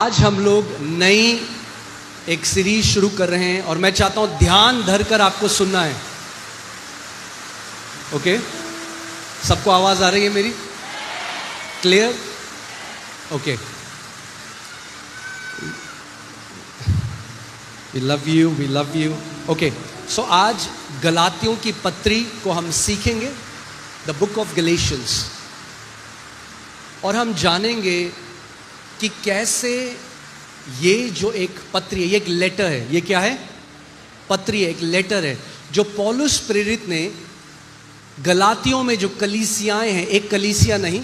आज हम लोग नई एक सीरीज शुरू कर रहे हैं और मैं चाहता हूं ध्यान धरकर आपको सुनना है। ओके, सबको आवाज आ रही है मेरी? Clear? Okay, we love you, we love you. Okay, so आज गलातियों की पत्री को हम सीखेंगे, द बुक ऑफ गलेशियंस, और हम जानेंगे कि कैसे ये जो एक पत्री है, ये एक लेटर है। ये क्या है? पत्री है, एक लेटर है जो पौलुस प्रेरित ने गलातियों में जो कलीसियाएं हैं, एक कलीसिया नहीं,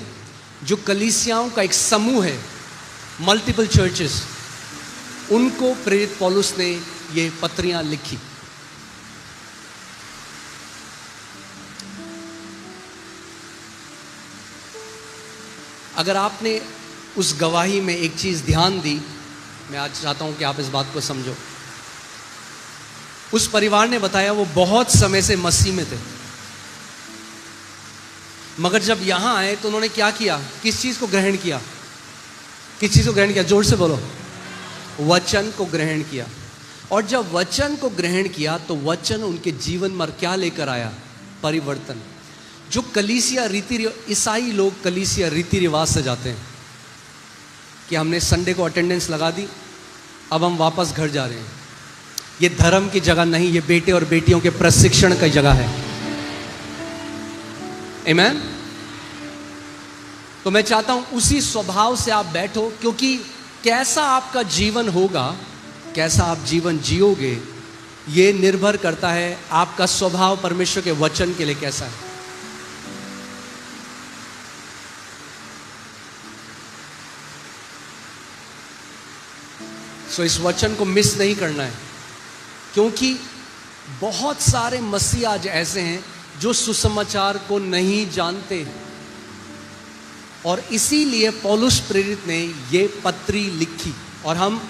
जो कलीसियाओं का एक समूह है, मल्टीपल चर्चेस, उनको प्रेरित पौलुस ने ये पत्रियां लिखी। अगर आपने उस गवाही में एक चीज ध्यान दी, मैं आज चाहता हूं कि आप इस बात को समझो। उस परिवार ने बताया वो बहुत समय से मसीह में थे, मगर जब यहां आए तो उन्होंने क्या किया? किस चीज को ग्रहण किया? किस चीज को ग्रहण किया? जोर से बोलो। वचन को ग्रहण किया। और जब वचन को ग्रहण किया तो वचन उनके जीवन में क्या लेकर आया? परिवर्तन। जो कलीसिया ईसाई लोग कलीसिया रीति रिवाज से जाते हैं कि हमने संडे को अटेंडेंस लगा दी, अब हम वापस घर जा रहे हैं। ये धर्म की जगह नहीं, ये बेटे और बेटियों के प्रशिक्षण की जगह है। आमीन। तो मैं चाहता हूं उसी स्वभाव से आप बैठो, क्योंकि कैसा आपका जीवन होगा, कैसा आप जीवन जियोगे, ये निर्भर करता है आपका स्वभाव परमेश्वर के वचन के लिए कैसा है। सो इस वचन को मिस नहीं करना है, क्योंकि बहुत सारे मसीह आज ऐसे हैं जो सुसमाचार को नहीं जानते, और इसीलिए पौलुस प्रेरित ने ये पत्री लिखी। और हम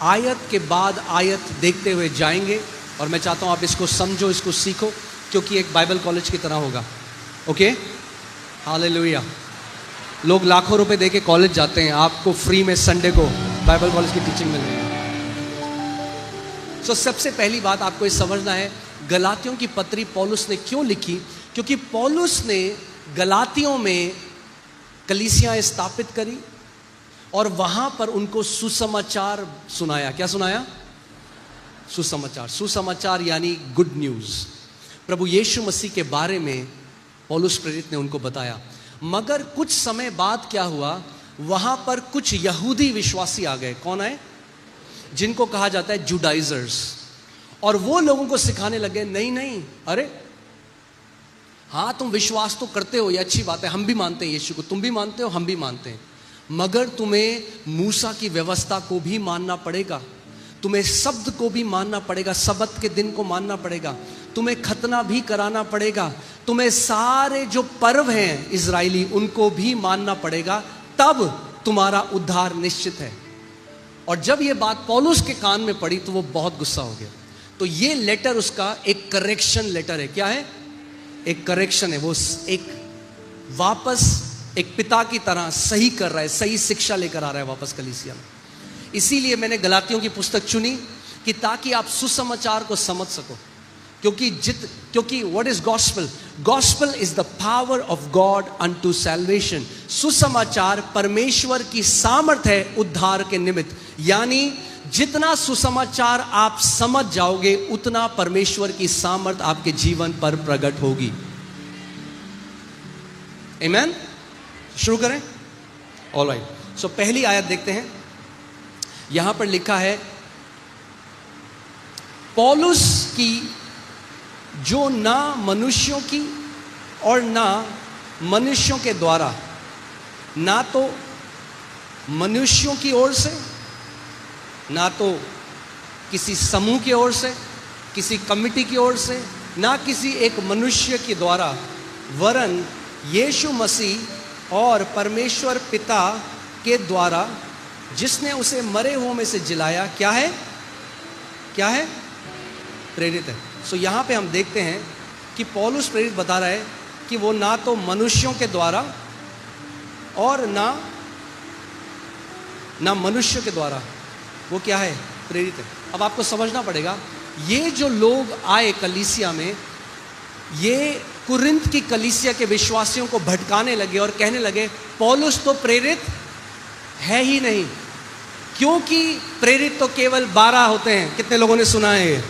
आयत के बाद आयत देखते हुए जाएंगे, और मैं चाहता हूं आप इसको समझो, इसको सीखो, क्योंकि एक बाइबल कॉलेज की तरह होगा। Okay, hallelujah. लोग लाखों रुपए देके कॉलेज जाते हैं, आपको फ्री में संडे को बाइबल कॉलेज की टीचिंग मिल रही है। सबसे पहली बात आपको ये समझना है, गलातियों की पत्री पौलुस ने क्यों लिखी? क्योंकि पौलुस ने गलातियों में कलीसियां स्थापित करी और वहां पर उनको सुसमाचार सुनाया। क्या सुनाया? सुसमाचार। सुसमाचार यानी गुड न्यूज। प्रभु यीशु मसीह के बारे में पौलुस प्रेरित ने उनको बताया। मगर कुछ समय बाद क्या हुआ? वहां पर कुछ यहूदी विश्वासी आ गए। कौन आए? जिनको कहा जाता है जुडाइजर्स। और वो लोगों को सिखाने लगे, नहीं नहीं, अरे हाँ तुम विश्वास तो करते हो, ये अच्छी बात है, हम भी मानते हैं यीशु को, तुम भी मानते हो, हम भी मानते हैं, मगर तुम्हें मूसा की व्यवस्था को भी मानना पड़ेगा, तुम्हें शब्द को भी मानना पड़ेगा, सबत के दिन को मानना पड़ेगा, तुम्हें खतना भी कराना पड़ेगा, तुम्हें सारे जो पर्व हैं इजरायली उनको भी मानना पड़ेगा, तब तुम्हारा उद्धार निश्चित है। और जब ये बात पौलुस के कान में पड़ी तो वो बहुत गुस्सा हो गया। तो ये लेटर उसका एक करेक्शन लेटर है। क्या है? एक करेक्शन है। वो एक वापस एक पिता की तरह सही कर रहा है, सही शिक्षा लेकर आ रहा है वापस कलीसिया में। इसीलिए मैंने गलातियों की पुस्तक चुनी कि ताकि आप सुसमाचार को समझ सको। क्योंकि what is gospel? Gospel is the power of God unto salvation. सुसमाचार परमेश्वर की सामर्थ है उद्धार के निमित्त। यानी जितना सुसमाचार आप समझ जाओगे, उतना परमेश्वर की सामर्थ आपके जीवन पर प्रकट होगी। आमीन। शुरू करें? ऑलराइट। सो पहली आयत देखते हैं। यहां पर लिखा है, पौलुस की जो ना मनुष्यों की और ना मनुष्यों के द्वारा, ना तो मनुष्यों की ओर से, ना तो किसी समूह की ओर से, किसी कमिटी की ओर से, ना किसी एक मनुष्य के द्वारा, वरन यीशु मसीह और परमेश्वर पिता के द्वारा, जिसने उसे मरे हुओं में से जिलाया, क्या है? क्या है? प्रेरित है। सो यहां पे हम देखते हैं कि पौलुस प्रेरित बता रहा है कि वो ना तो मनुष्यों के द्वारा और ना ना मनुष्य के द्वारा, वो क्या है? प्रेरित है। अब आपको समझना पड़ेगा, ये जो लोग आए कलीसिया में, ये कुरिन्थ की कलीसिया के विश्वासियों को भटकाने लगे और कहने लगे पौलुस तो प्रेरित है ही नहीं, क्योंकि प्रेरित तो केवल 12 होते हैं। कितने लोगों ने सुना है ये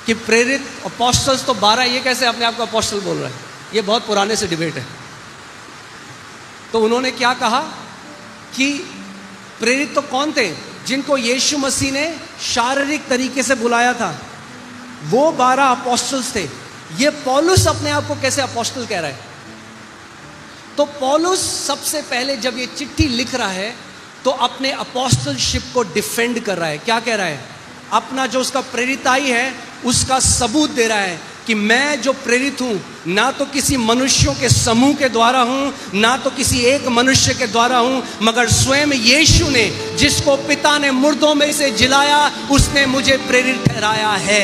कि प्रेरित अपोस्टल्स तो 12? ये कैसे अपने आप को अपोस्टल बोल रहा है? ये बहुत पुराने से डिबेट है। तो उन्होंने क्या कहा कि प्रेरित तो कौन थे? जिनको यीशु मसीह ने शारीरिक तरीके से बुलाया था, वो 12 अपोस्टल्स थे। ये पौलुस अपने आप को कैसे अपोस्टल कह रहा है? तो पौलुस सबसे पहले जब ये चिट्ठी लिख रहा है तो अपने अपोस्टलशिप को डिफेंड कर रहा है। क्या कह रहा है? अपना जो उसका प्रेरिताई है उसका सबूत दे रहा है कि मैं जो प्रेरित हूं, ना तो किसी मनुष्यों के समूह के द्वारा हूं, ना तो किसी एक मनुष्य के द्वारा हूं, मगर स्वयं यीशु ने, जिसको पिता ने मुर्दों में से जिलाया, उसने मुझे प्रेरित ठहराया है।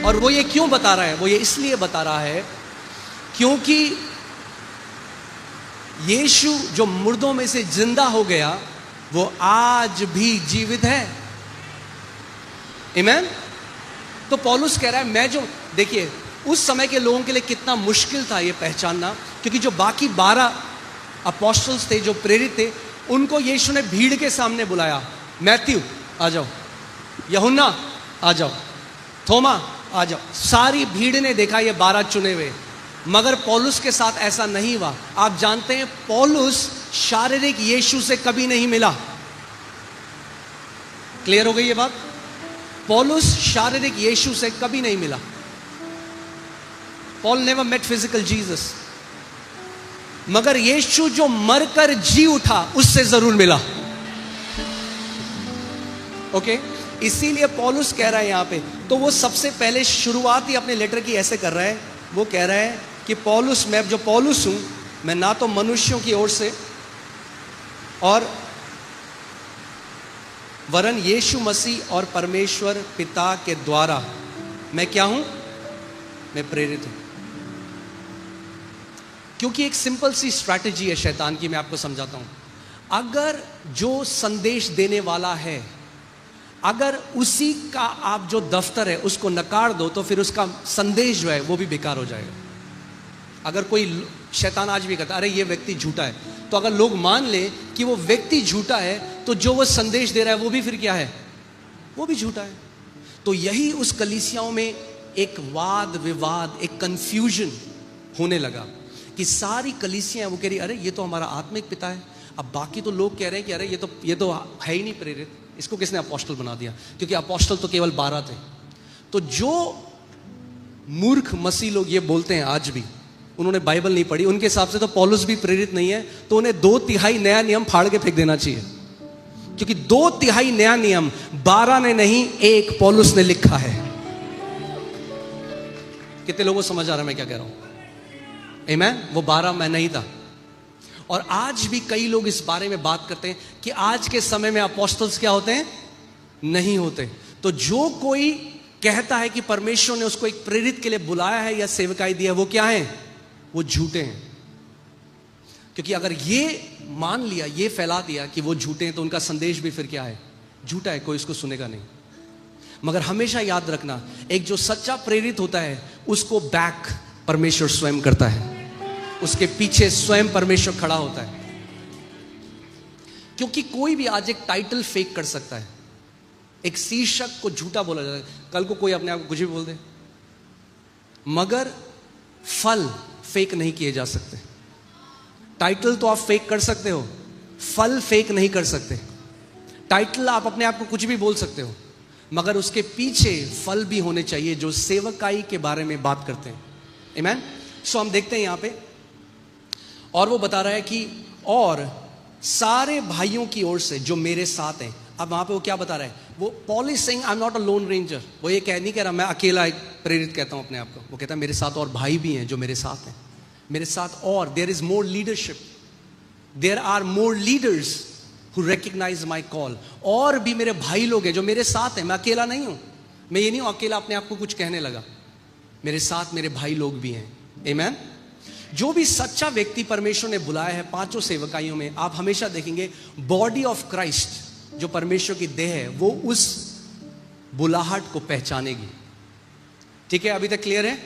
और वो ये क्यों बता रहा है? वो ये इसलिए बता रहा है क्योंकि यीशु जो मुर्दों में से जिंदा हो गया, वो आज भी जीवित है। आमीन। तो पौलुस कह रहा है, मैं जो, देखिए उस समय के लोगों के लिए कितना मुश्किल था ये पहचानना, क्योंकि जो बाकी 12 अपोस्टल्स थे जो प्रेरित थे, उनको यीशु ने भीड़ के सामने बुलाया। मैथ्यू आ जाओ, यूहन्ना आ जाओ, थोमा आ जाओ। सारी भीड़ ने देखा ये 12 चुने हुए, मगर पौलुस के साथ ऐसा नहीं हुआ। आप जानते हैं पौलुस शारीरिक यीशु से कभी नहीं मिला। क्लियर हो गई ये बात? पौलुस शारीरिक यीशु से कभी नहीं मिला। Paul never met physical Jesus, मगर यीशु जो मरकर जी उठा उससे जरूर मिला। ओके, इसीलिए पौलुस कह रहा है यहां पे, तो वो सबसे पहले शुरुआत ही अपने लेटर की ऐसे कर रहा है। वो कह रहा है कि पौलुस, मैं जो पौलुस हूं, मैं ना तो मनुष्यों की ओर से और वरन यीशु मसीह और परमेश्वर पिता के द्वारा मैं क्या हूं? मैं प्रेरित हूं। क्योंकि एक सिंपल सी स्ट्रैटेजी है शैतान की, मैं आपको समझाता हूं। अगर जो संदेश देने वाला है, अगर उसी का आप जो दफ्तर है उसको नकार दो, तो फिर उसका संदेश जो है वो भी बेकार हो जाएगा। अगर कोई, शैतान आज भी कहता है अरे ये व्यक्ति झूठा है, तो अगर लोग मान ले कि वो व्यक्ति झूठा है, तो जो वो संदेश दे रहा है वो भी फिर क्या है? वो भी झूठा है। तो यही उस कलीसियाओं में एक वाद विवाद, एक कंफ्यूजन होने लगा कि सारी कलीसियां वो कह रही अरे ये तो हमारा आत्मिक पिता है। अब बाकी तो लोग कह रहे हैं कि अरे ये तो है ही नहीं प्रेरित, इसको किसने अपोस्टल बना दिया? क्योंकि अपोस्टल तो केवल 12 थे। तो जो मूर्ख मसीह लोग ये बोलते हैं आज भी, उन्होंने बाइबल नहीं पढ़ी, उनके हिसाब से तो पौलुस भी प्रेरित नहीं है, तो उन्हें 2/3 नया नियम फाड़ के फेंक देना चाहिए। क्योंकि 2/3 नया नियम 12 ने नहीं, एक पौलुस ने लिखा है। कितने लोगों को समझ आ रहा है मैं क्या कह रहा हूं? आमीन। वो 12 मैं नहीं था। और आज भी कई लोग इस बारे में बात करते हैं कि आज के समय में अपोस्टल्स क्या होते हैं? नहीं होते। तो जो कोई कहता है कि परमेश्वर ने उसको एक प्रेरित के लिए बुलाया है या सेवकाई दिया है, वो क्या है? वो झूठे हैं। क्योंकि अगर ये मान लिया, ये फैला दिया कि वो झूठे हैं, तो उनका संदेश भी फिर क्या है? झूठा है, कोई इसको सुनेगा नहीं। मगर हमेशा याद रखना, एक जो सच्चा प्रेरित होता है उसको बैक परमेश्वर स्वयं करता है, उसके पीछे स्वयं परमेश्वर खड़ा होता है। क्योंकि कोई भी आज एक टाइटल फेक कर सकता है, एक शीर्षक को झूठा बोला जाता है, कल को कोई अपने आप को कुछ भी बोल दे, मगर फल फेक नहीं किए जा सकते। टाइटल तो आप फेक कर सकते हो, फल फेक नहीं कर सकते। टाइटल आप अपने आप को कुछ भी बोल सकते हो, मगर उसके पीछे फल भी होने चाहिए जो सेवकाई के बारे में बात करते हैं। आमीन। सो हम देखते हैं यहां पे, और वो बता रहा है कि और सारे भाइयों की ओर से जो मेरे साथ हैं। अब वहां पे वो क्या बता रहा है? वो Paul is saying I am not a loan ranger. वो ये नहीं कह रहा मैं अकेला एक प्रेरित कहता हूं अपने आप को। वो कहता है मेरे साथ और भाई भी हैं जो मेरे साथ हैं, मेरे साथ। और there is more leadership, there are more leaders who recognise my call. और भी मेरे भाई लोग हैं जो मेरे साथ हैं, मैं अकेला नहीं हूं। मैं ये नहीं हूं अकेला अपने आप को कुछ कहने लगा, मेरे साथ मेरे भाई लोग भी हैं। आमीन। जो भी सच्चा व्यक्ति परमेश्वर ने बुलाया है पांचों सेवकाइयों में, आप हमेशा देखेंगे बॉडी ऑफ क्राइस्ट जो परमेश्वर की देह है वो उस बुलाहट को पहचानेगी। ठीक है, अभी तक क्लियर है?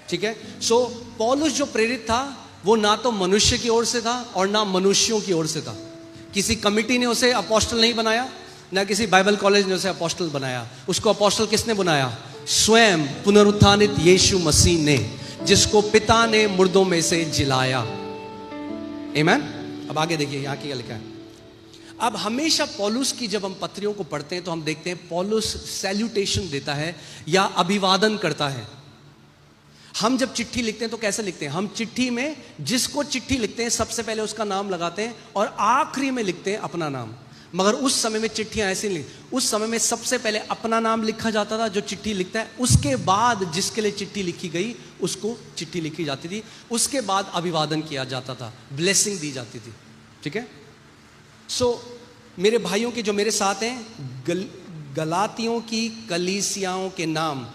ठीक है। सो पौलुस जो प्रेरित था वो ना तो मनुष्य की ओर से था और ना मनुष्यों की ओर से था। किसी कमिटी ने उसे अपोस्टल नहीं बनाया, ना किसी बाइबल कॉलेज ने उसे अपोस्टल बनाया। उसको अपोस्टल किसने बनाया? स्वयं पुनरुत्थानित यीशु मसीह ने, जिसको पिता ने मुर्दों में से जिलाया। आमीन। अब आगे देखिए यहां क्या लिखा है। अब हमेशा पौलुस की जब हम पत्रियों को पढ़ते हैं तो हम देखते हैं पौलुस सैल्यूटेशन देता है या अभिवादन करता है। हम जब चिट्ठी लिखते हैं तो कैसे लिखते हैं? हम चिट्ठी में जिसको चिट्ठी लिखते हैं सबसे पहले उसका नाम लगाते हैं और आखिरी में लिखते हैं अपना नाम। मगर उस समय में चिट्ठियां ऐसी नहीं, उस समय में सबसे पहले अपना नाम लिखा जाता था जो चिट्ठी लिखता है, उसके बाद जिसके लिए चिट्ठी लिखी गई उसको चिट्ठी लिखी जाती थी, उसके बाद अभिवादन किया जाता था, ब्लेसिंग दी जाती थी। ठीक है। सो मेरे भाइयों के जो मेरे साथ हैं, गलातियों की कलीसियाओं के नाम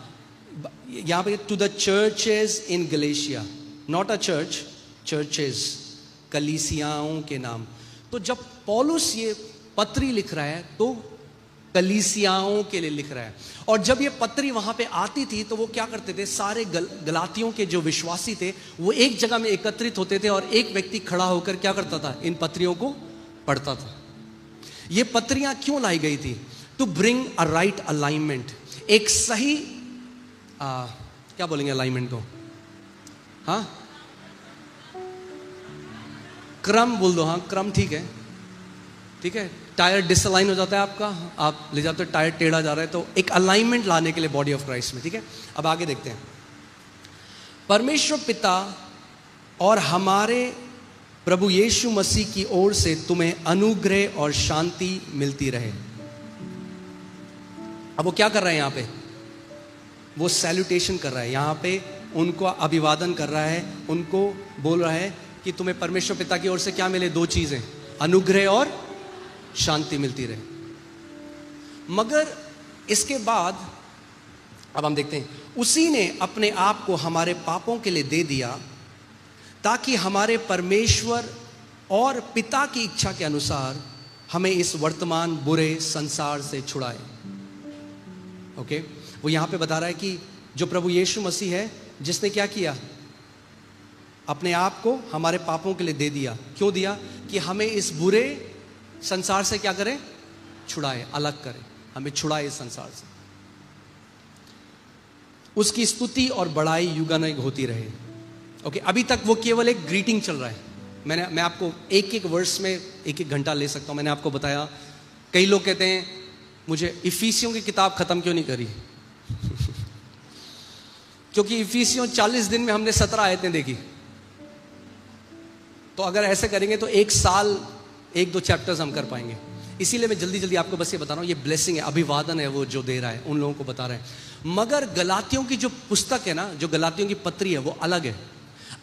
यहां पे, to the churches in Galatia, not a church, churches, कलीसियाओं के नाम। तो जब पौलुस ये पत्री लिख रहा है तो कलीसियाओं के लिए लिख रहा है। और जब ये पत्री वहां पे आती थी तो वो क्या करते थे, सारे गलातियों के जो विश्वासी थे वो एक जगह में एकत्रित होते थे और एक व्यक्ति खड़ा होकर क्या करता था, इन पत्रियों को पढ़ता था। ये पत्रियां क्यों लाई गई थी? To bring a right alignment, एक सही क्या बोलेंगे अलाइनमेंट को? हाँ, क्रम बोल दो। हाँ, क्रम ठीक है, ठीक है। टायर डिसअलाइन हो जाता है आपका, आप ले जाते हो टायर टेढ़ा जा रहा है, तो एक अलाइनमेंट लाने के लिए बॉडी ऑफ क्राइस्ट में। ठीक है। अब आगे देखते हैं। परमेश्वर पिता और हमारे प्रभु यीशु मसीह की ओर से तुम्हें अनुग्रह और शांति मिलती रहे। अब वो क्या कर रहा है यहां पे? वो सैल्यूटेशन कर रहा है, यहां पे उनको अभिवादन कर रहा है, उनको बोल रहा है कि तुम्हें परमेश्वर पिता की ओर से क्या मिले? दो चीजें, अनुग्रह और शांति मिलती रहे। मगर इसके बाद अब हम देखते हैं, उसी ने अपने आप को हमारे पापों के लिए दे दिया ताकि हमारे परमेश्वर और पिता की इच्छा के अनुसार हमें इस वर्तमान बुरे संसार से छुड़ाए। ओके, वो यहां पे बता रहा है कि जो प्रभु यीशु मसीह है, जिसने क्या किया, अपने आप को हमारे पापों के लिए दे दिया। क्यों दिया? कि हमें इस बुरे संसार से क्या करे? छुड़ाए, अलग करे, हमें छुड़ाए इस संसार से। उसकी स्तुति और बड़ाई युगानुयुग होती रहे। ओके, अभी तक वो केवल एक ग्रीटिंग चल रहा है। मैं आपको एक एक वर्स में एक एक घंटा ले सकता हूं। मैंने आपको बताया, कई लोग कहते हैं मुझे इफिसियों की किताब खत्म क्यों नहीं करी? क्योंकि इफिसियों 40 दिन में हमने 17 आयतें देखी। तो अगर ऐसे करेंगे तो एक साल 1-2 चैप्टर्स हम कर पाएंगे। इसीलिए मैं जल्दी जल्दी आपको बस ये बता रहा हूं, ये ब्लेसिंग है, अभिवादन है वो जो दे रहा है, उन लोगों को बता रहे हैं। मगर गलातियों की जो पुस्तक है ना, जो गलातियों की पत्री है, वो अलग है।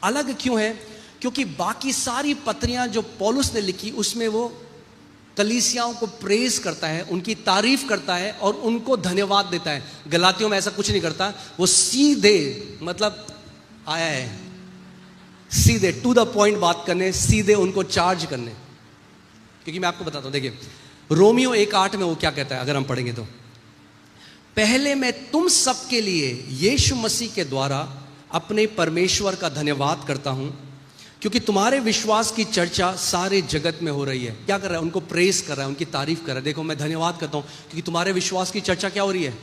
अलग क्यों है? क्योंकि बाकी सारी पत्रियां जो पौलुस ने लिखी उसमें वो कलीसियाओं को प्रेज करता है, उनकी तारीफ करता है और उनको धन्यवाद देता है। गलातियों में ऐसा कुछ नहीं करता, वो सीधे मतलब आया है सीधे टू द पॉइंट बात करने, सीधे उनको चार्ज करने। क्योंकि मैं आपको बताता हूं, देखिए रोमियो 1:8 में वो क्या कहता है, अगर हम पढ़ेंगे तो, पहले मैं तुम सबके लिए यीशु मसीह के द्वारा अपने परमेश्वर का धन्यवाद करता हूं, क्योंकि तुम्हारे विश्वास की चर्चा सारे जगत में हो रही है। क्या कर रहा है? उनको प्रेस कर रहा है, उनकी तारीफ कर रहा है। देखो मैं धन्यवाद करता हूं क्योंकि तुम्हारे विश्वास की चर्चा क्या हो रही है?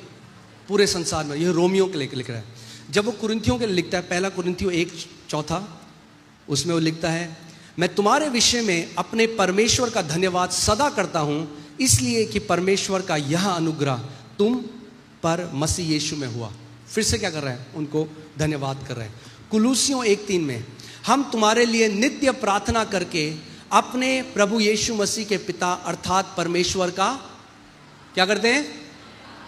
पूरे संसार में। यह रोमियो के लिए लिख रहा है। जब वो कुरिन्थियों के लिए लिखता है, 1 कुरिन्थियों 1:4, उसमें वो लिखता है, मैं तुम्हारे विषय में अपने परमेश्वर का धन्यवाद सदा करता हूं, इसलिए कि परमेश्वर का यह अनुग्रह तुम पर मसीह यीशु में हुआ। फिर से क्या कर रहा है? उनको धन्यवाद कर रहे हैं। कुलूसियों 1:3 में, हम तुम्हारे लिए नित्य प्रार्थना करके अपने प्रभु यीशु मसीह के पिता अर्थात परमेश्वर का क्या करते हैं?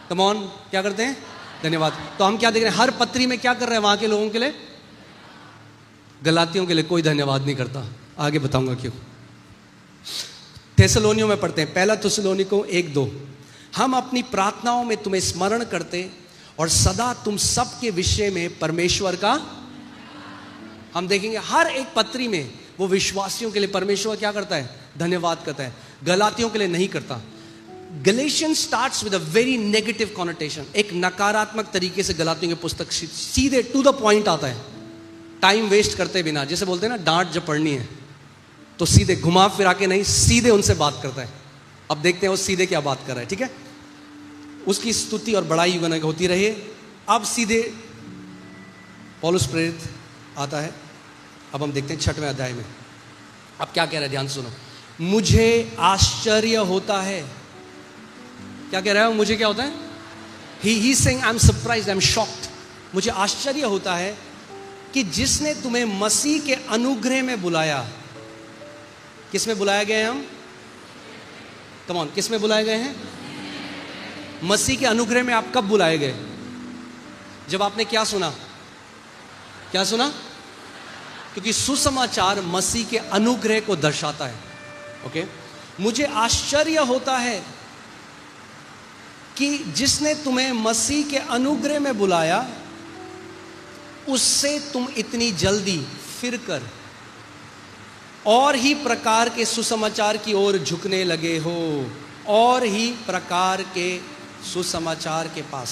कम ऑन, क्या करते हैं? धन्यवाद। तो हम क्या देख रहे हैं? हर पत्री में क्या कर रहे हैं वहां के लोगों के लिए? गलातियों के लिए कोई धन्यवाद नहीं करता। आगे बताऊंगा क्यों। थेसलोनियों में पढ़ते हैं, 1 थिस्सलुनीकियों 1:2, हम अपनी प्रार्थनाओं में तुम्हें स्मरण करते और सदा तुम सबके विषय में परमेश्वर का। हम देखेंगे हर एक पत्री में वो विश्वासियों के लिए परमेश्वर क्या करता है? धन्यवाद करता है। गलातियों के लिए नहीं करता। Galatians starts with a very negative connotation. एक नकारात्मक तरीके से गलातियों की पुस्तक सीधे टू द पॉइंट आता है, टाइम वेस्ट करते बिना। जैसे बोलते हैं ना, डांट जब पढ़नी है तो सीधे घुमा फिरा के नहीं, सीधे उनसे बात करता है। अब देखते हैं वो सीधे क्या बात कर रहा है। ठीक है, उसकी स्तुति और बड़ाई होती रही। अब सीधे पौलुस प्रेरित आता है। अब हम देखते हैं 6वें अध्याय में अब क्या कह रहा है, ध्यान सुनो। मुझे आश्चर्य होता है। क्या कह रहा है? मुझे क्या होता है? He saying I am surprised, I am shocked. मुझे आश्चर्य होता है कि जिसने तुम्हें मसीह के अनुग्रह में बुलाया। किस में बुलाया गए हैं हम? कम ऑन, किस में बुलाए गए हैं? मसीह के अनुग्रह में। आप कब बुलाए गए? जब आपने क्या सुना? क्या सुना? क्योंकि सुसमाचार मसीह के अनुग्रह को दर्शाता है। ओके, मुझे आश्चर्य होता है कि जिसने तुम्हें मसीह के अनुग्रह में बुलाया, उससे तुम इतनी जल्दी फिर कर और ही प्रकार के सुसमाचार की ओर झुकने लगे हो। और ही प्रकार के सुसमाचार के पास।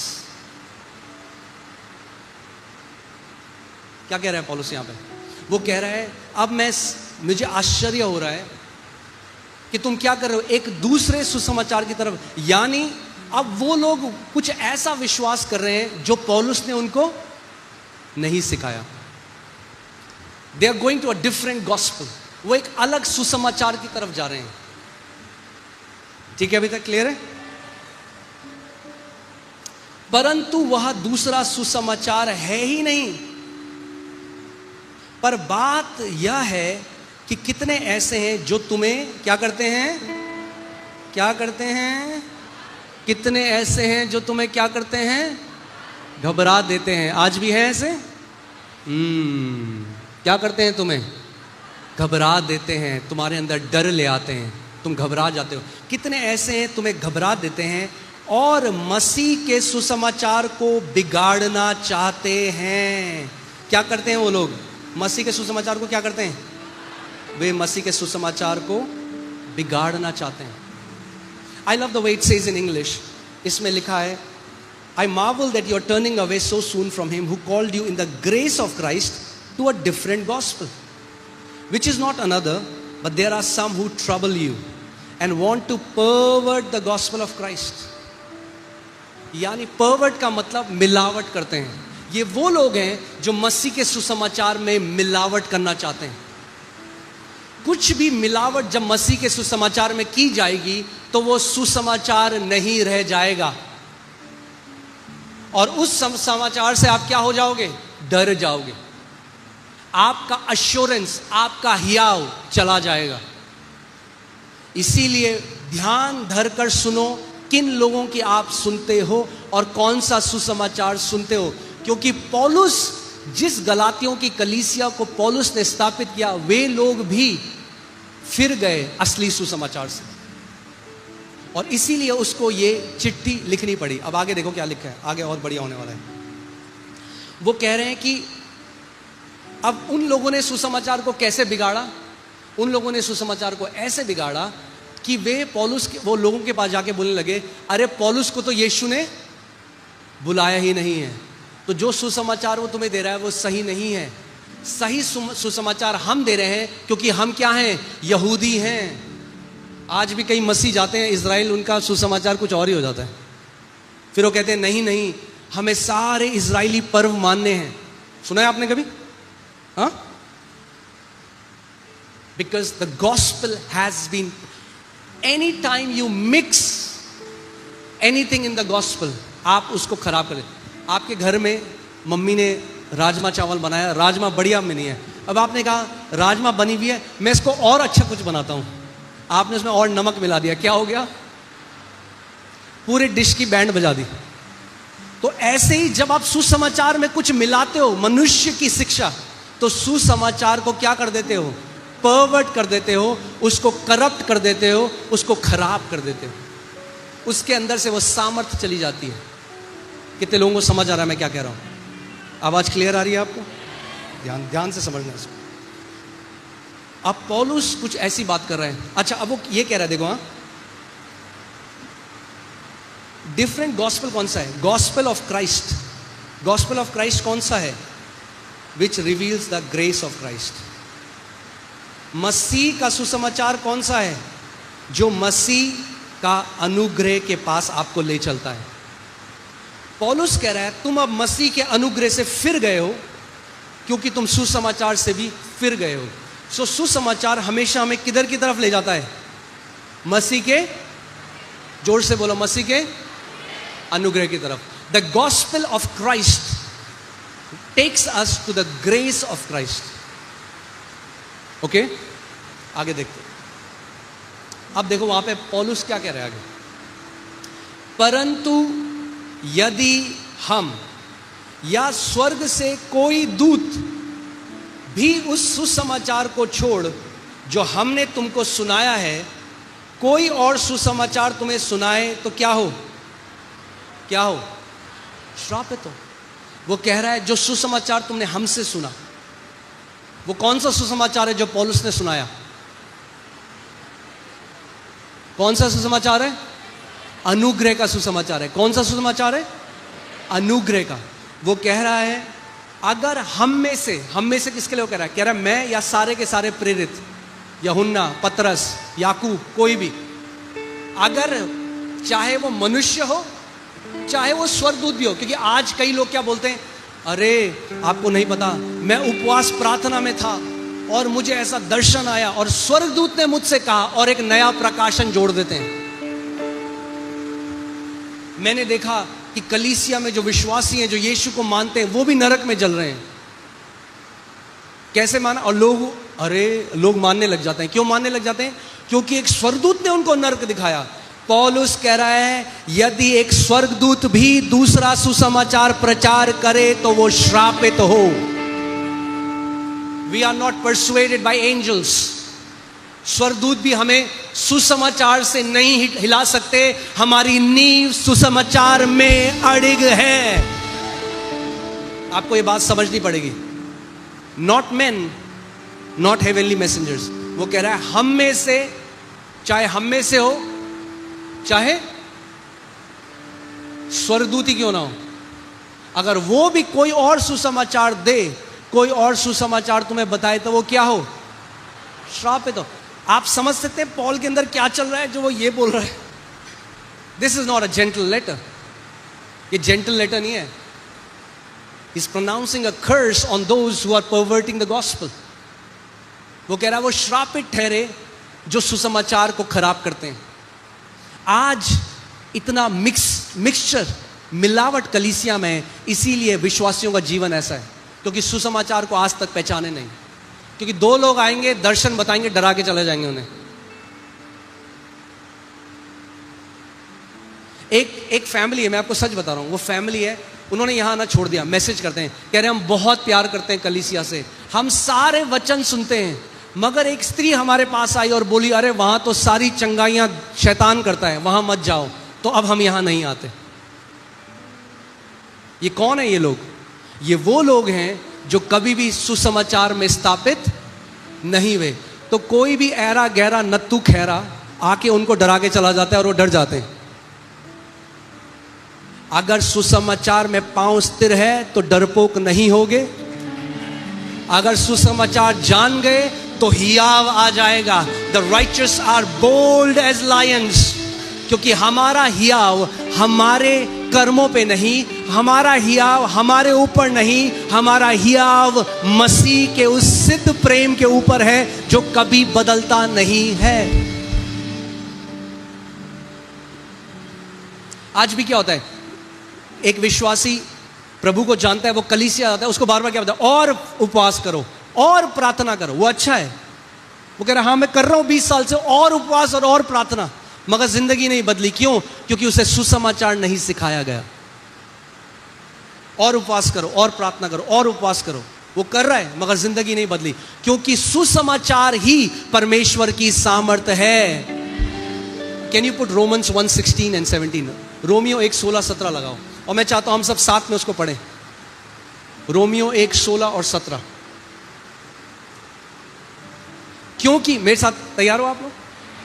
क्या कह रहा है पौलुस यहां पे? वो कह रहा है अब मुझे आश्चर्य हो रहा है कि तुम क्या कर रहे हो, एक दूसरे सुसमाचार की तरफ। यानी अब वो लोग कुछ ऐसा विश्वास कर रहे हैं जो पौलुस ने उनको नहीं सिखाया। They are going to a different gospel. वो एक अलग सुसमाचार की तरफ जा रहे हैं। ठीक है, अभी तक क्लियर है? परंतु वह दूसरा सुसमाचार है ही नहीं। पर बात यह है कि कितने ऐसे हैं जो तुम्हें क्या करते हैं? क्या करते हैं? कितने ऐसे हैं जो तुम्हें क्या करते हैं? घबरा देते हैं। आज भी है ऐसे? क्या करते हैं? तुम्हें घबरा देते हैं। तुम्हारे अंदर डर ले आते हैं, तुम घबरा जाते हो। कितने ऐसे हैं तुम्हें घबरा देते हैं और मसीह के सुसमाचार को बिगाड़ना चाहते हैं। क्या करते हैं वो लोग? मसीह के सुसमाचार को क्या करते हैं? वे मसीह के सुसमाचार को बिगाड़ना चाहते हैं। I love the way it says in English. इसमें लिखा है, I marvel that you are turning away so soon from him who called you in the grace of Christ to a different gospel, which is not another, but there are some who trouble you and want to pervert the gospel of Christ. यानी pervert का मतलब मिलावट करते हैं। ये वो लोग हैं जो मसीह के सुसमाचार में मिलावट करना चाहते हैं। कुछ भी मिलावट जब मसीह के सुसमाचार में की जाएगी तो वो सुसमाचार नहीं रह जाएगा। और उस समाचार से आप क्या हो जाओगे? डर जाओगे। आपका अश्योरेंस, आपका हियाव चला जाएगा। इसीलिए ध्यान धरकर सुनो किन लोगों की आप सुनते हो और कौन सा सुसमाचार सुनते हो। क्योंकि पौलुस, जिस गलातियों की कलीसिया को पौलुस ने स्थापित किया, वे लोग भी फिर गए असली सुसमाचार से। और इसीलिए उसको ये चिट्ठी लिखनी पड़ी। अब आगे देखो क्या लिखा है, आगे और बढ़िया होने वाला है। वो कह रहे हैं कि अब उन लोगों ने सुसमाचार को कैसे बिगाड़ा? उन लोगों ने सुसमाचार को ऐसे बिगाड़ा कि वे पौलुस के, वो लोगों के पास जाके बोलने लगे, अरे पौलुस को तो यीशु ने बुलाया ही नहीं है, तो जो सुसमाचार वो तुम्हें दे रहा है वो सही नहीं है। सही सुसमाचार हम दे रहे हैं क्योंकि हम क्या हैं? यहूदी हैं। आज भी कई मसीह जाते हैं इजराइल, उनका सुसमाचार कुछ और ही हो जाता है। फिर वो कहते हैं नहीं नहीं, हमें सारे इजरायली पर्व मानने हैं। सुना है आपने कभी? हाँ, because the gospel has been, any time you mix anything in the gospel, आप उसको खराब कर देते। आपके घर में मम्मी ने राजमा चावल बनाया, राजमा बढ़िया में नहीं है। अब आपने कहा राजमा बनी हुई है, मैं इसको और अच्छा कुछ बनाता हूं। आपने उसमें और नमक मिला दिया, क्या हो गया? पूरे डिश की बैंड बजा दी। तो ऐसे ही जब आप सुसमाचार में कुछ मिलाते हो, मनुष्य की शिक्षा, तो सुसमाचार को क्या कर देते हो? परवर्ट कर देते हो, उसको करप्ट कर देते हो, उसको खराब कर देते हो। उसके अंदर से वो सामर्थ्य चली जाती है। कितने लोगों को समझ आ रहा है मैं क्या कह रहा हूं? आवाज क्लियर आ रही है आपको? ध्यान से समझना इसको। अब पौलुस कुछ ऐसी बात कर रहे हैं। अच्छा, अब वो ये कह रहा है, देखो, हाँ, डिफरेंट गॉस्पेल कौन सा है? Gospel of Christ. Gospel of Christ कौन सा है? Which reveals the grace of Christ. मसीह का सुसमाचार कौन सा है? जो मसीह का अनुग्रह के पास आपको ले चलता है। पौलुस कह रहा है तुम अब मसीह के अनुग्रह से फिर गए हो, क्योंकि तुम सुसमाचार से भी फिर गए हो। सो सुसमाचार हमेशा हमें किधर की तरफ ले जाता है? मसीह के, जोर से बोलो, मसीह के अनुग्रह की तरफ। The gospel of Christ takes us to the grace of Christ. Okay, आगे देखते हैं। अब देखो वहां पे पौलुस क्या कह रहा है आगे। परंतु यदि हम या स्वर्ग से कोई दूत भी उस सुसमाचार को छोड़ जो हमने तुमको सुनाया है, कोई और सुसमाचार तुम्हें सुनाए तो क्या हो? क्या हो? श्रापित हो। वो कह रहा है जो सुसमाचार तुमने हमसे सुना, वो कौन सा सुसमाचार है जो पौलुस ने सुनाया? कौन सा सुसमाचार है? अनुग्रह का सुसमाचार है। कौन सा सुसमाचार है? अनुग्रह का। वो कह रहा है अगर हम में से किसके लिए वो कह रहा है? कह रहा है मैं या सारे के सारे प्रेरित, यूहन्ना, पतरस, याकूब, कोई भी, अगर चाहे वो मनुष्य हो चाहे वो स्वर्गदूत भी हो। क्योंकि आज कई लोग क्या बोलते हैं, अरे आपको नहीं पता, मैं उपवास प्रार्थना में था और मुझे ऐसा दर्शन आया और स्वर्गदूत ने मुझसे कहा, और एक नया प्रकाशन जोड़ देते हैं। मैंने देखा कि कलीसिया में जो विश्वासी हैं, जो यीशु को मानते हैं, वो भी नरक में जल रहे हैं। कैसे माना? और लोग मानने लग जाते हैं। क्यों मानने लग जाते हैं? क्योंकि एक स्वर्गदूत ने उनको नरक दिखाया। पौलुस कह रहा है यदि एक स्वर्गदूत भी दूसरा सुसमाचार प्रचार करे तो वो श्रापित हो। We are not persuaded by angels. स्वर्गदूत भी हमें सुसमाचार से नहीं हिला सकते। हमारी नींव सुसमाचार में अड़िग है। आपको ये बात समझनी पड़ेगी। Not men, not heavenly messengers. वो कह रहा है हम में से, चाहे हम में से हो चाहे स्वर्गदूत ही क्यों ना हो, अगर वो भी कोई और सुसमाचार दे, कोई और सुसमाचार तुम्हें बताए, तो वो क्या हो? श्रापित हो। आप समझ सकते हैं पॉल के अंदर क्या चल रहा है जो वो ये बोल रहा है? This is not a gentle letter. ये जेंटल लेटर नहीं है। He is pronouncing a curse on those who are perverting the gospel. वो कह रहा है वो श्रापित ठहरे जो सुसमाचार को खराब करते हैं। आज इतना मिक्सचर, मिलावट कलीसिया में है, इसीलिए विश्वासियों का जीवन ऐसा है, क्योंकि सुसमाचार को आज तक पहचाने नहीं। क्योंकि दो लोग आएंगे, दर्शन बताएंगे, डरा के चले जाएंगे उन्हें। एक फैमिली है, मैं आपको सच बता रहा हूं, वो फैमिली है, उन्होंने यहां आना छोड़ दिया। मैसेज करते हैं, कह रहे हैं हम बहुत प्यार करते हैं कलीसिया से, हम सारे वचन सुनते हैं, मगर एक स्त्री हमारे पास आई और बोली अरे वहां तो सारी चंगाइयां शैतान करता है, वहां मत जाओ, तो अब हम यहां नहीं आते। ये कौन है ये लोग? ये वो लोग हैं जो कभी भी सुसमाचार में स्थापित नहीं हुए। तो कोई भी ऐरा गहरा नत्तू खैरा आके उनको डरा के चला जाता है और वो डर जाते हैं। अगर सुसमाचार में पांव स्थिर है तो डरपोक नहीं होगे। अगर सुसमाचार जान गए तो हियाव आ जाएगा। The righteous are bold as lions. क्योंकि हमारा हियाव हमारे कर्मों पे नहीं, हमारा हियाव हमारे ऊपर नहीं, हमारा हियाव मसीह के उस सिद्ध प्रेम के ऊपर है जो कभी बदलता नहीं है। आज भी क्या होता है, एक विश्वासी प्रभु को जानता है, वो कलीसिया आता है, उसको बार बार क्या बताता है, और उपवास करो और प्रार्थना करो। वो अच्छा है, वो कह रहा है हाँ मैं कर रहा हूं 20 साल से, और उपवास और प्रार्थना, मगर जिंदगी नहीं बदली। क्यों? क्योंकि उसे सुसमाचार नहीं सिखाया गया। और उपवास करो और प्रार्थना करो और उपवास करो, वो कर रहा है मगर जिंदगी नहीं बदली। क्योंकि सुसमाचार ही परमेश्वर की सामर्थ्य है। Can you put Romans 1:16 and 17? Romeo 1:16-17 लगाओ, और मैं चाहता हूं हम सब साथ में उसको पढ़ें। रोमियो 1:16 और 17। क्योंकि मेरे साथ तैयार हो आप लोग?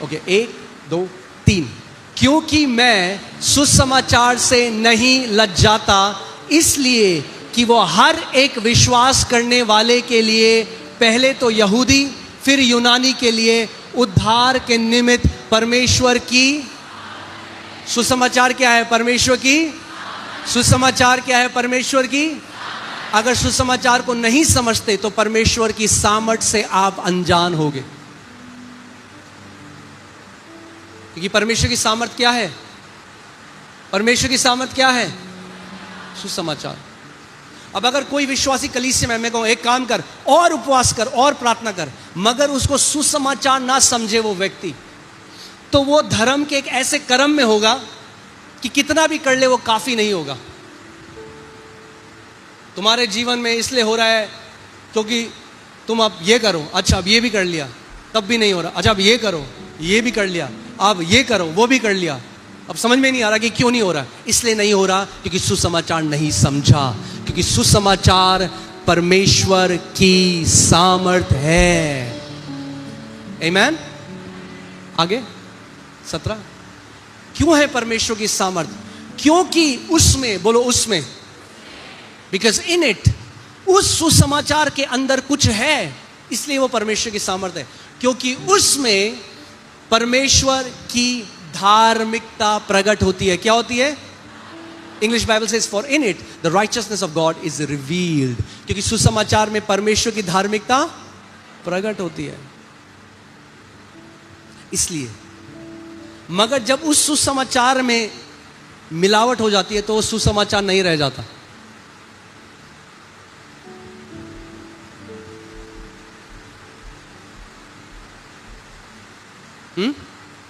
ओके, 1 2 3। क्योंकि मैं सुसमाचार से नहीं लज्जाता, इसलिए कि वो हर एक विश्वास करने वाले के लिए, पहले तो यहूदी फिर यूनानी के लिए, उद्धार के निमित्त परमेश्वर की सुसमाचार क्या है? परमेश्वर की सुसमाचार क्या है? परमेश्वर की। अगर सुसमाचार को नहीं समझते तो परमेश्वर की सामर्थ से आप अनजान होगे, क्योंकि परमेश्वर की सामर्थ क्या है? परमेश्वर की सामर्थ क्या है? सुसमाचार। अब अगर कोई विश्वासी कलीसिया में मैं कहूं एक काम कर और उपवास कर और प्रार्थना कर, मगर उसको सुसमाचार ना समझे वो व्यक्ति, तो वो धर्म के एक ऐसे कर्म में होगा कि कितना भी कर ले वो काफी नहीं होगा। तुम्हारे जीवन में इसलिए हो रहा है क्योंकि तुम अब ये करो, अच्छा अब ये भी कर लिया, तब भी नहीं हो रहा, अच्छा अब ये करो, ये भी कर लिया, अब ये करो, वो भी कर लिया, अब समझ में नहीं आ रहा कि क्यों नहीं हो रहा। इसलिए नहीं हो रहा क्योंकि सुसमाचार नहीं समझा, क्योंकि सुसमाचार परमेश्वर की सामर्थ है। आमीन। आगे 17। क्यों है परमेश्वर की सामर्थ? क्योंकि उसमें, बोलो उसमें, बिकॉज इन इट, उस सुसमाचार के अंदर कुछ है, इसलिए वो परमेश्वर की सामर्थ है। क्योंकि उसमें परमेश्वर की धार्मिकता प्रकट होती है। क्या होती है? English Bible says for in it the righteousness of God is revealed. क्योंकि सुसमाचार में परमेश्वर की धार्मिकता प्रकट होती है, इसलिए। मगर जब उस सुसमाचार में मिलावट हो जाती है तो वो सुसमाचार नहीं रह जाता।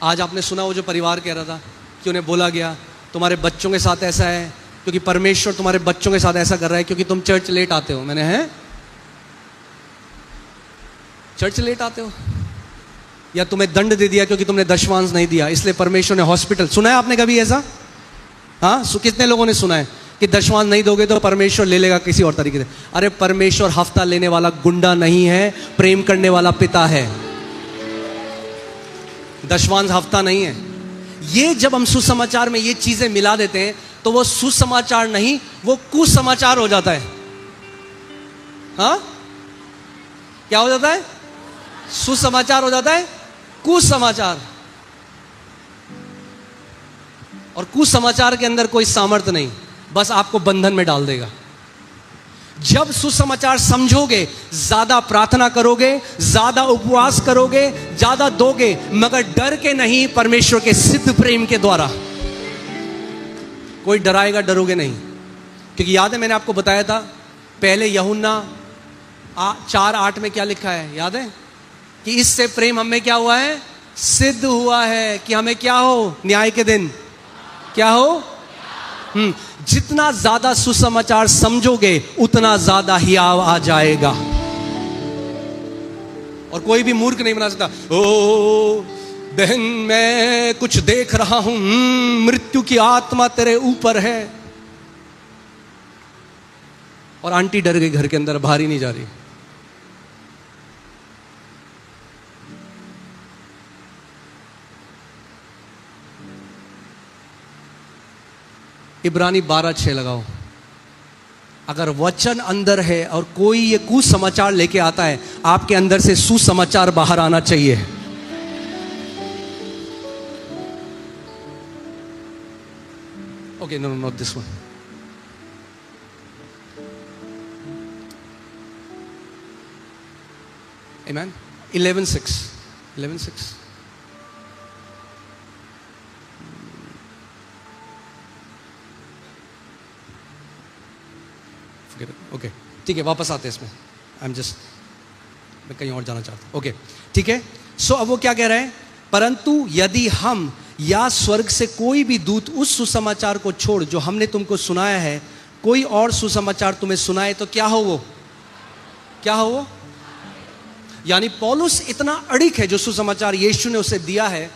आज आपने सुना वो जो परिवार कह रहा था कि उन्हें बोला गया तुम्हारे बच्चों के साथ ऐसा है क्योंकि परमेश्वर तुम्हारे बच्चों के साथ ऐसा कर रहा है क्योंकि तुम चर्च लेट आते हो। मैंने, हैं चर्च लेट आते हो, या तुम्हें दंड दे दिया क्योंकि तुमने दशमांश नहीं दिया, इसलिए परमेश्वर ने हॉस्पिटल। सुना है आपने कभी ऐसा? हाँ, कितने लोगों ने सुना है कि दशमांश नहीं दोगे तो परमेश्वर ले लेगा किसी और तरीके से? अरे परमेश्वर हफ्ता लेने वाला गुंडा नहीं है, प्रेम करने वाला पिता है। दशमांश हफ्ता नहीं है। ये जब हम सुसमाचार में ये चीजें मिला देते हैं तो वो सुसमाचार नहीं, वो कुसमाचार हो जाता है। हाँ, क्या हो जाता है? सुसमाचार हो जाता है कुसमाचार। और कुसमाचार के अंदर कोई सामर्थ्य नहीं, बस आपको बंधन में डाल देगा। जब सुसमाचार समझोगे, ज्यादा प्रार्थना करोगे, ज्यादा उपवास करोगे, ज्यादा दोगे, मगर डर के नहीं, परमेश्वर के सिद्ध प्रेम के द्वारा। कोई डराएगा, डरोगे नहीं। क्योंकि याद है मैंने आपको बताया था पहले यूहन्ना 4:8 में क्या लिखा है, याद है? कि इससे प्रेम हमें क्या हुआ है? सिद्ध हुआ है कि हमें क्या हो? न्याय के दिन क्या हो? जितना ज्यादा सुसमाचार समझोगे उतना ज्यादा हियाव आ जाएगा। और कोई भी मूर्ख नहीं बना सकता। ओ बहन, मैं कुछ देख रहा हूं, मृत्यु की आत्मा तेरे ऊपर है। और आंटी डर गई, घर के अंदर बाहर ही नहीं जा रही। इब्रानी 12:6 लगाओ। अगर वचन अंदर है और कोई ये कुसमाचार लेके आता है, आपके अंदर से सुसमाचार बाहर आना चाहिए। Okay, no not this one. आमेन। 11:6 11:6 ओके, ठीक है, वापस आते हैं इसमें। मैं कहीं और जाना चाहता हूं। ओके, ठीक है। सो अब वो क्या कह रहे हैं? परंतु यदि हम या स्वर्ग से कोई भी दूत उस सुसमाचार को छोड़ जो हमने तुमको सुनाया है, कोई और सुसमाचार तुम्हें सुनाए तो क्या हो? वो क्या हो? वो यानी पौलुस इतना अड़िग है जो सुसमाचार यीशु ने उसे दिया है।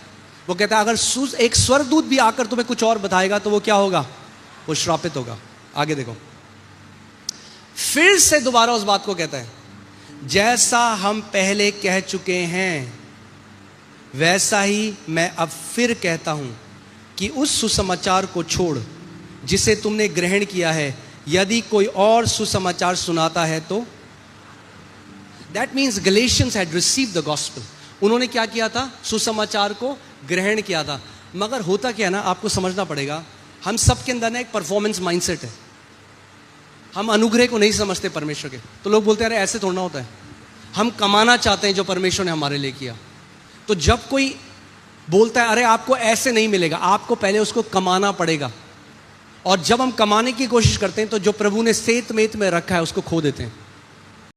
वो कहता है अगर एक स्वर्गदूत भी आकर तुम्हें कुछ और बताएगा तो वो क्या होगा? वो श्रापित होगा। आगे देखो, फिर से दोबारा उस बात को कहता है, जैसा हम पहले कह चुके हैं वैसा ही मैं अब फिर कहता हूं कि उस सुसमाचार को छोड़ जिसे तुमने ग्रहण किया है, यदि कोई और सुसमाचार सुनाता है तो that means Galatians had received the gospel. उन्होंने क्या किया था? सुसमाचार को ग्रहण किया था। मगर होता क्या है ना, आपको समझना पड़ेगा, हम सब के अंदर ना एक परफॉर्मेंस माइंडसेट है। हम अनुग्रह को नहीं समझते परमेश्वर के। तो लोग बोलते हैं अरे ऐसे थोड़ा होता है, हम कमाना चाहते हैं जो परमेश्वर ने हमारे लिए किया। तो जब कोई बोलता है अरे आपको ऐसे नहीं मिलेगा, आपको पहले उसको कमाना पड़ेगा। और जब हम कमाने की कोशिश करते हैं तो जो प्रभु ने सेत मेत में रखा है उसको खो देते हैं।